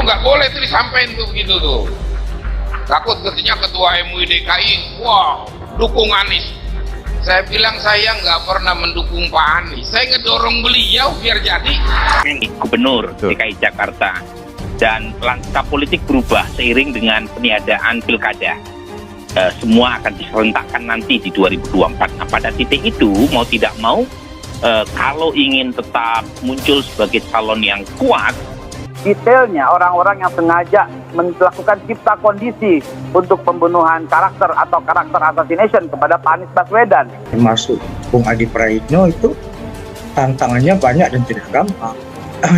nggak boleh tuh disampaikan tuh begitu tuh. Takut katanya ketua MUI DKI, wah dukung Anies. Saya bilang saya nggak pernah mendukung Pak Anies, saya ngedorong beliau biar jadi Gubernur DKI Jakarta. Dan langkah politik berubah seiring dengan peniadaan pilkada. Semua akan diserentakkan nanti di 2024. Nah, pada titik itu mau tidak mau, kalau ingin tetap muncul sebagai calon yang kuat, detailnya orang-orang yang sengaja melakukan cipta kondisi untuk pembunuhan karakter atau karakter assassination kepada Pak Anies Baswedan. Termasuk Bung Adi Praitno itu tantangannya banyak dan tidak gampang.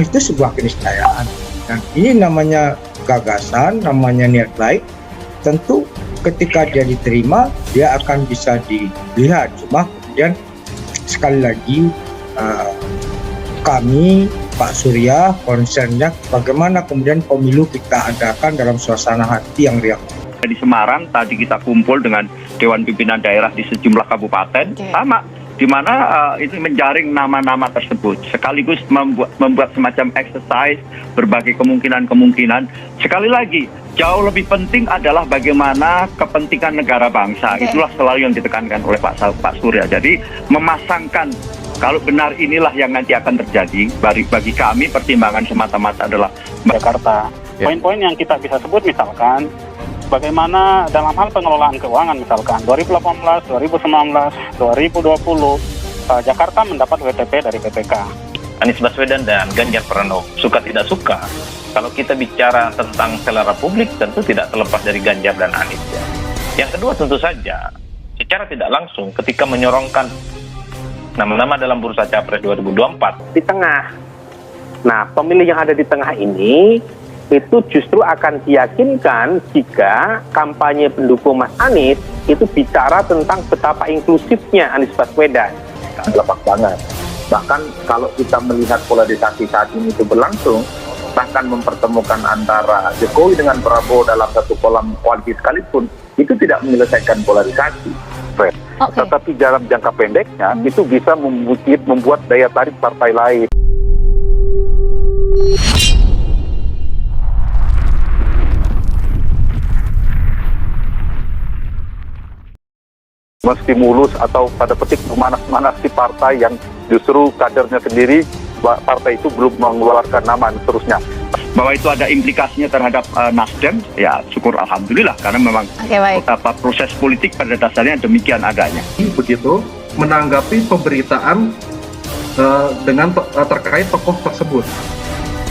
Itu sebuah keniscayaan. Nah, ini namanya gagasan, namanya niat baik. Tentu ketika dia diterima, dia akan bisa dilihat. Cuma kemudian sekali lagi kami, Pak Surya, concernnya bagaimana kemudian pemilu kita adakan dalam suasana hati yang riang. di Semarang tadi kita kumpul dengan Dewan Pimpinan Daerah di sejumlah kabupaten, sama di mana ini menjaring nama-nama tersebut, sekaligus membuat semacam exercise berbagai kemungkinan-kemungkinan. Sekali lagi, jauh lebih penting adalah bagaimana kepentingan negara bangsa. Itulah selalu yang ditekankan oleh Pak Surya. Jadi memasangkan kalau benar inilah yang nanti akan terjadi, bagi kami pertimbangan semata-mata adalah Jakarta. Poin-poin yang kita bisa sebut misalkan bagaimana dalam hal pengelolaan keuangan, misalkan 2018, 2019, 2020 Jakarta mendapat WTP dari PPK. Anies Baswedan dan Ganjar Pranowo, suka tidak suka, kalau kita bicara tentang selera publik tentu tidak terlepas dari Ganjar dan Anies ya. Yang kedua tentu saja secara tidak langsung ketika menyorongkan nama-nama dalam bursa Capres 2024 Di tengah. Nah, pemilih yang ada di tengah ini itu justru akan diyakinkan jika kampanye pendukung Mas Anies itu bicara tentang betapa inklusifnya Anies Baswedan. Lepas banget. Bahkan kalau kita melihat polarisasi saat ini itu berlangsung, bahkan mempertemukan antara Jokowi dengan Prabowo dalam satu kolam koalisi sekalipun, itu tidak menyelesaikan polarisasi. Tetapi dalam jangka pendeknya itu bisa membuat daya tarik partai lain. Menstimulus atau pada petik memanas-manasi partai yang justru kadernya sendiri, partai itu belum mengeluarkan nama dan seterusnya. bahwa itu ada implikasinya terhadap Nasdem, ya syukur alhamdulillah, karena memang proses politik pada dasarnya demikian adanya. Begitu menanggapi pemberitaan dengan terkait tokoh tersebut.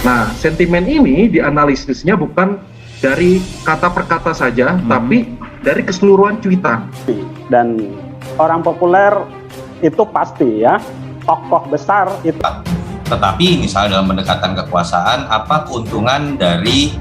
Nah, sentimen ini dianalisisnya bukan dari kata per kata saja, tapi dari keseluruhan cuitan. Dan orang populer itu pasti ya, tokoh besar itu. Tetapi misalnya dalam pendekatan kekuasaan, apa keuntungan dari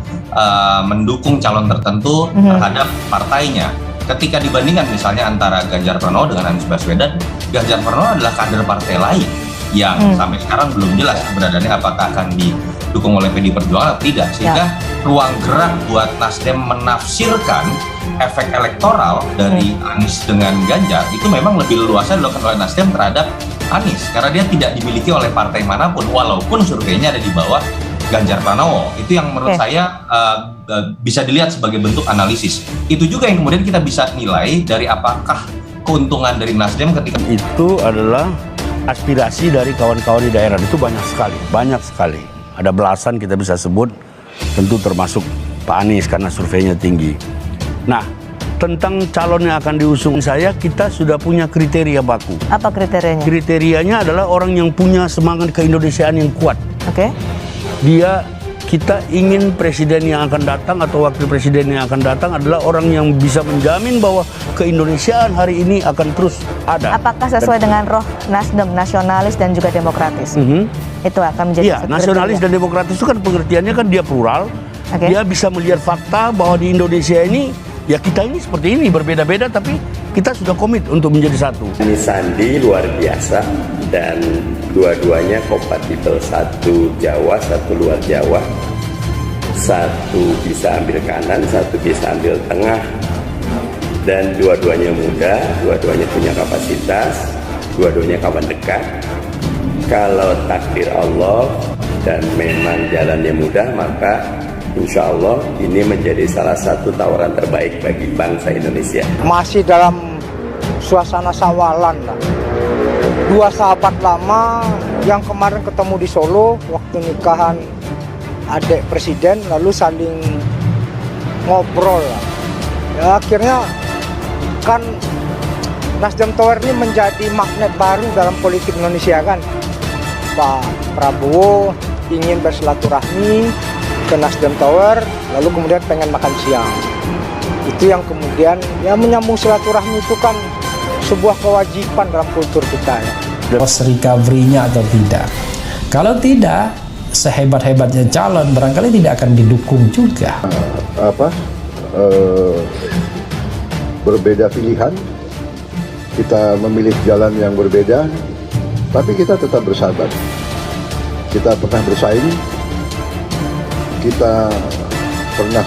mendukung calon tertentu terhadap partainya? Ketika dibandingkan misalnya antara Ganjar Pranowo dengan Anies Baswedan, Ganjar Pranowo adalah kader partai lain yang sampai sekarang belum jelas keberadaannya apakah akan didukung oleh PDI Perjuangan atau tidak, sehingga ruang gerak buat Nasdem menafsirkan efek elektoral dari Anies dengan Ganjar itu memang lebih leluasa dilakukan oleh Nasdem terhadap Anies, karena dia tidak dimiliki oleh partai manapun walaupun surveinya ada di bawah Ganjar Pranowo. Itu yang menurut saya bisa dilihat sebagai bentuk analisis. Itu juga yang kemudian kita bisa nilai dari apakah keuntungan dari Nasdem ketika itu adalah aspirasi dari kawan-kawan di daerah. Itu banyak sekali, ada belasan kita bisa sebut, tentu termasuk Pak Anies karena surveinya tinggi. Nah, tentang calon yang akan diusung saya, kita sudah punya kriteria baku. Apa kriterianya? Kriterianya adalah orang yang punya semangat keindonesiaan yang kuat. Oke. Kita ingin presiden yang akan datang atau wakil presiden yang akan datang adalah orang yang bisa menjamin bahwa keindonesiaan hari ini akan terus ada. Apakah sesuai dengan roh Nasdem, nasionalis dan juga demokratis? Itu akan menjadi Iya, nasionalis dan demokratis itu kan pengertiannya kan dia plural. Dia bisa melihat fakta bahwa di Indonesia ini ya kita ini seperti ini, berbeda-beda tapi kita sudah komit untuk menjadi satu. Ini Sandi luar biasa dan dua-duanya kompatibel, satu Jawa, satu luar Jawa, satu bisa ambil kanan, satu bisa ambil tengah, dan dua-duanya muda, dua-duanya punya kapasitas, dua-duanya kawan dekat. Kalau takdir Allah dan memang jalannya mudah, maka insya Allah ini menjadi salah satu tawaran terbaik bagi bangsa Indonesia. Masih dalam suasana sawalan lah. Dua sahabat lama yang kemarin ketemu di Solo waktu nikahan adik presiden, lalu saling ngobrol lah. Ya akhirnya kan Nasdem Tower ini menjadi magnet baru dalam politik Indonesia kan. Pak Prabowo ingin bersilaturahmi ke Nasdem Tower, lalu kemudian pengen makan siang. Itu yang kemudian ya menyambung silaturahmi itu kan sebuah kewajiban dalam kultur kita ya. Post recovery-nya atau tidak. Kalau tidak, sehebat-hebatnya calon barangkali tidak akan didukung juga. Berbeda pilihan, kita memilih jalan yang berbeda, tapi kita tetap bersahabat. Kita pernah bersaing, kita pernah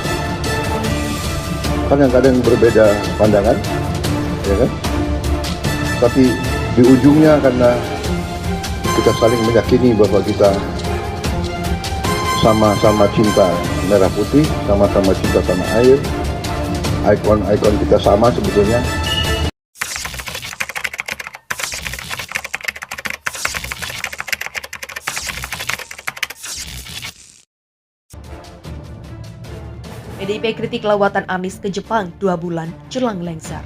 kadang-kadang berbeda pandangan, ya kan? Tapi di ujungnya karena kita saling meyakini bahwa kita sama-sama cinta merah putih, sama-sama cinta tanah air, ikon-ikon kita sama sebetulnya. PDIP kritik lawatan Anies ke Jepang 2 bulan jelang lengser.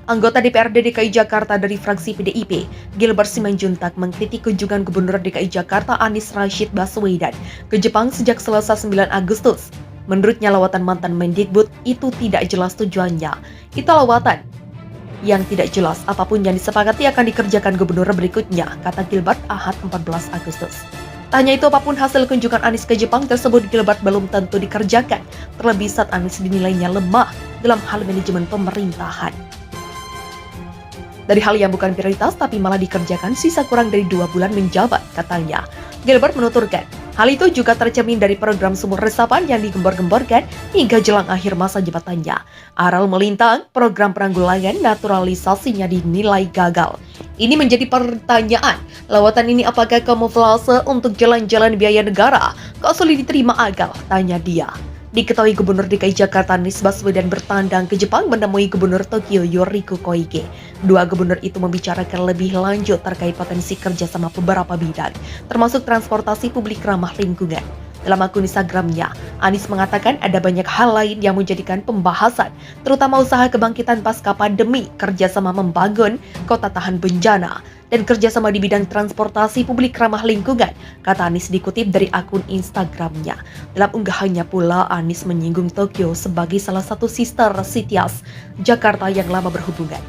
Anggota DPRD DKI Jakarta dari fraksi PDIP, Gilbert Simanjuntak mengkritik kunjungan Gubernur DKI Jakarta Anies Rashid Baswedan ke Jepang sejak Selasa 9 Agustus. Menurutnya lawatan mantan Mendikbud itu tidak jelas tujuannya. Itu lawatan yang tidak jelas, apapun yang disepakati akan dikerjakan gubernur berikutnya, kata Gilbert Ahad 14 Agustus. Tanya itu apapun hasil kunjungan Anies ke Jepang tersebut Gilbert belum tentu dikerjakan, terlebih saat Anies dinilainya lemah dalam hal manajemen pemerintahan. Dari hal yang bukan prioritas tapi malah dikerjakan sisa kurang dari 2 bulan menjabat, katanya. Gilbert menuturkan, hal itu juga tercermin dari program sumur resapan yang digembor-gemborkan hingga jelang akhir masa jabatannya. Aral melintang, program penanggulangan naturalisasinya dinilai gagal. Ini menjadi pertanyaan, lawatan ini apakah kamuflase untuk jalan-jalan biaya negara? Kok sulit diterima akal? Tanya dia. Diketahui Gubernur DKI Jakarta Anies Baswedan bertandang ke Jepang menemui Gubernur Tokyo Yoriko Koike. Dua gubernur itu membicarakan lebih lanjut terkait potensi kerjasama beberapa bidang, termasuk transportasi publik ramah lingkungan. Dalam akun Instagramnya, Anies mengatakan ada banyak hal lain yang menjadikan pembahasan, terutama usaha kebangkitan pasca pandemi, kerjasama membangun kota tahan bencana, dan kerjasama di bidang transportasi publik ramah lingkungan, kata Anies dikutip dari akun Instagramnya. Dalam unggahannya pula, Anies menyinggung Tokyo sebagai salah satu sister cities Jakarta yang lama berhubungan.